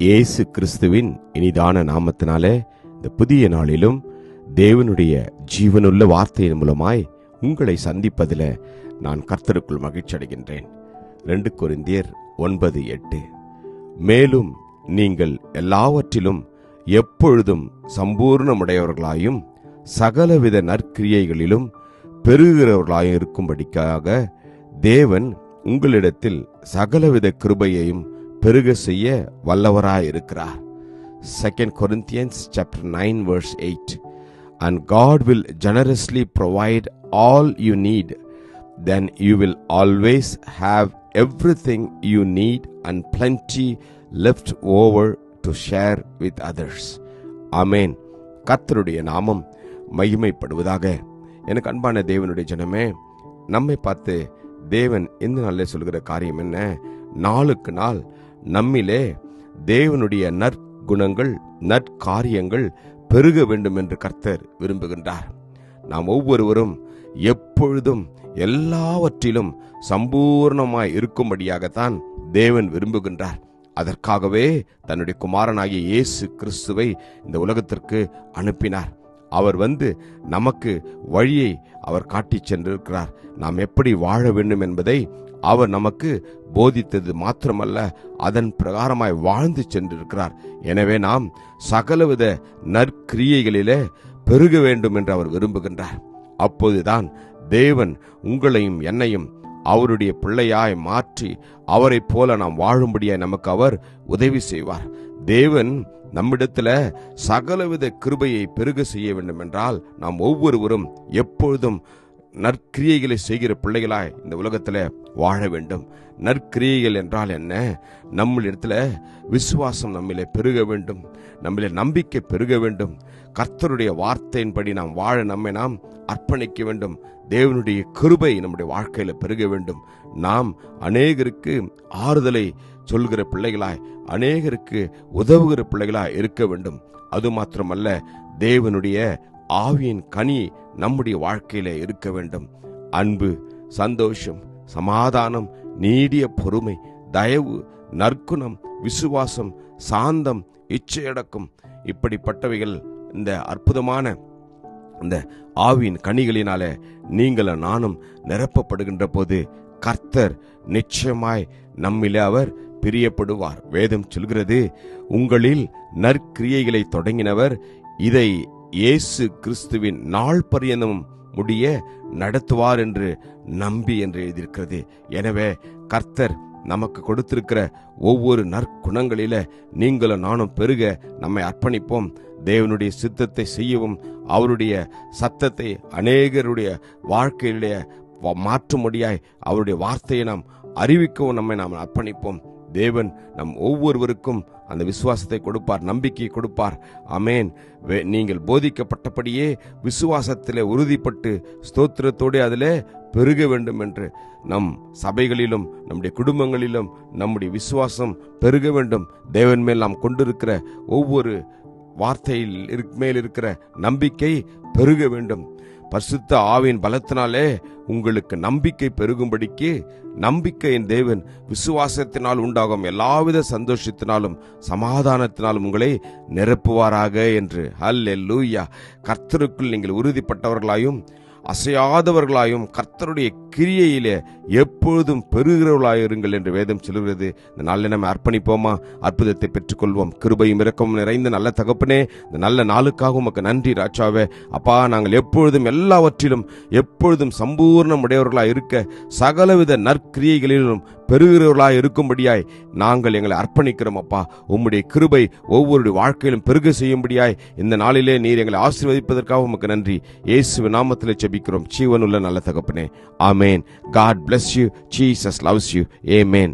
இயேசு கிறிஸ்துவின் இனிதான நாமத்தினாலே இந்த புதிய நாளிலும் தேவனுடைய ஜீவனுள்ள வார்த்தையின் மூலமாய் உங்களை சந்திப்பதில் நான் கர்த்தருக்குள் மகிழ்ச்சி அடைகின்றேன். 2 கொரிந்தியர் 9:8. மேலும் நீங்கள் எல்லாவற்றிலும் எப்பொழுதும் சம்பூர்ணமுடையவர்களாயும் சகலவித நற்கிரியைகளிலும் பெருகிறவர்களாயும் இருக்கும்படிக்காக தேவன் உங்களிடத்தில் சகலவித கிருபையையும் பெருக செய்ய வல்லவராயிருக்கிறார். 2 Corinthians chapter 9 verse 8. And God will generously provide all you need. Then you will always have everything you need and plenty left over to share with others. Amen. கர்த்தருடைய நாமம் மகிமைப்படுவதாக. எனக்கு அன்பான தேவனுடைய ஜனமே, நம்மை பார்த்து தேவன் இந்த நாளிலே சொல்கிற காரியம் என்ன? நாளுக்கு நாள் நம்மிலே தேவனுடைய நற்குணங்கள் நற்காரியங்கள் பெருக வேண்டும் என்று கர்த்தர் விரும்புகின்றார். நாம் ஒவ்வொருவரும் எப்பொழுதும் எல்லாவற்றிலும் சம்பூர்ணமாய் இருக்கும்படியாகத்தான் தேவன் விரும்புகின்றார். அதற்காகவே தன்னுடைய குமாரனாகிய இயேசு கிறிஸ்துவை இந்த உலகத்திற்கு அனுப்பினார். அவர் நமக்கு வழியை அவர் காட்டிச் சென்றிருக்கிறார். நாம் எப்படி வாழ வேண்டும் என்பதை அவர் நமக்கு போதித்தது மாத்திரமல்ல, அதன் பிரகாரமாய் வாழ்ந்து சென்றிருக்கிறார். எனவே நாம் சகலவித நற்கிரியைகளிலே பெருக வேண்டும் என்று அவர் விரும்புகின்றார். அப்போதுதான் தேவன் உங்களையும் என்னையும் அவருடைய பிள்ளையாய் மாற்றி அவரைப் போல நாம் வாழும்படியாய் நமக்கு அவர் உதவி செய்வார். தேவன் நம்மிடத்துல சகலவித கிருபையை பெருக செய்ய வேண்டும் என்றால் நாம் ஒவ்வொருவரும் எப்பொழுதும் நற்கிரியைகளை செய்கிற பிள்ளைகளாய் இந்த உலகத்துல வாழ வேண்டும். நற்கிரியைகள் என்றால் என்ன? நம்மளிடத்துல விசுவாசம் நம்மிலே பெருக வேண்டும், நம்மிலே நம்பிக்கை பெருக வேண்டும். கர்த்தருடைய வார்த்தையின்படி நாம் வாழ நம்மை நாம் அர்ப்பணிக்க வேண்டும். தேவனுடைய கிருபை நம்முடைய வாழ்க்கையில பெருக வேண்டும். நாம் அநேகருக்கு ஆறுதலை சொல்கிற பிள்ளைகளாய், அநேகருக்கு உதவுகிற பிள்ளைகளாய் இருக்க வேண்டும். அது மாத்திரமல்ல, தேவனுடைய ஆவியின் கனி நம்முடைய வாழ்க்கையில இருக்க வேண்டும். அன்பு, சந்தோஷம், சமாதானம், நீடிய பொறுமை, தயவு, நற்குணம், விசுவாசம், சாந்தம், இச்சையடக்கம், இப்படிப்பட்டவைகள் இந்த அற்புதமான இந்த ஆவியின் கனிகளினால நீங்களும் நானும் நிரப்பப்படுகின்ற போது கர்த்தர் நிச்சயமாய் நம்மிலே அவர் பிரியப்படுவார். வேதம் சொல்கிறது, உங்களில் நற்கிரியைகளை தொடங்கினவர் இதை இயேசு கிறிஸ்துவின் நாள் பரியந்தம் முடிய நடத்துவார் என்று நம்பி என்று எழுதியிருக்கிறது. எனவே கர்த்தர் நமக்கு கொடுத்திருக்கிற ஒவ்வொரு நற்குணங்களில நீங்களும் நானும் பெருக நம்மை அர்ப்பணிப்போம். தேவனுடைய சித்தத்தை செய்யவும் அவருடைய சத்தத்தை அநேகருடைய வாழ்க்கையிலே மாற்றும்படியாய் அவருடைய வார்த்தையை நாம் அறிவிக்கவும் நம்மை நாம் அர்ப்பணிப்போம். தேவன் நம் ஒவ்வொருவருக்கும் அந்த விசுவாசத்தை கொடுப்பார், நம்பிக்கையை கொடுப்பார். ஆமென். நீங்கள் போதிக்கப்பட்டபடியே விசுவாசத்திலே உறுதிப்பட்டு ஸ்தோத்திரத்தோடு அதிலே பெருக வேண்டும் என்று நம் சபைகளிலும் நம்முடைய குடும்பங்களிலும் நம்முடைய விசுவாசம் பெருக வேண்டும். தேவன் மேல் நாம் கொண்டிருக்கிற ஒவ்வொரு வார்த்தையில் மேல் இருக்கிற நம்பிக்கை பெருக வேண்டும். பரிசுத்த ஆவியின் பலத்தினாலே உங்களுக்கு நம்பிக்கை பெருகும்படிக்கு நம்பிக்கையின் தேவன் விசுவாசத்தினால் உண்டாகும் எல்லாவித சந்தோஷத்தினாலும் சமாதானத்தினாலும் உங்களை நிரப்புவாராக என்று. ஹல்லேலூயா. கர்த்தருக்குள் நீங்கள் உறுதிப்பட்டவர்களாயும் அசையாதவர்களாயும் கர்த்தருடைய கிரியையிலே எப்பொழுதும் பெருகிறவர்களாயிருங்கள் என்று வேதம் சொல்கிறது. இந்த நாளில் நம்ம அர்ப்பணிப்போமா? அற்புதத்தை பெற்றுக்கொள்வோம். கிருபையும் இரக்கமும் நிறைந்த நல்ல தகப்பனே, இந்த நல்ல நாளுக்காக உமக்கு நன்றி ராஜாவே. அப்பா, நாங்கள் எப்பொழுதும் எல்லாவற்றிலும் எப்பொழுதும் சம்பூர்ணம் உடையவர்களாய் இருக்க சகலவித நற்கிரியைகளிலும் பெருகிறவர்களாய் இருக்கும்படியாய் நாங்கள் எங்களை அர்ப்பணிக்கிறோம். அப்பா, உம்முடைய கிருபை ஒவ்வொரு வாழ்க்கையிலும் பெருக செய்யும்படியாய் இந்த நாளிலே நீர் எங்களை ஆசீர்வதிப்பதற்காக உமக்கு நன்றி. இயேசுவின் நாமத்திலே ஜெபிக்கிறோம் ஜீவனுள்ள நல்ல தகப்பனே. ஆமென். God bless you. Jesus loves you. Amen.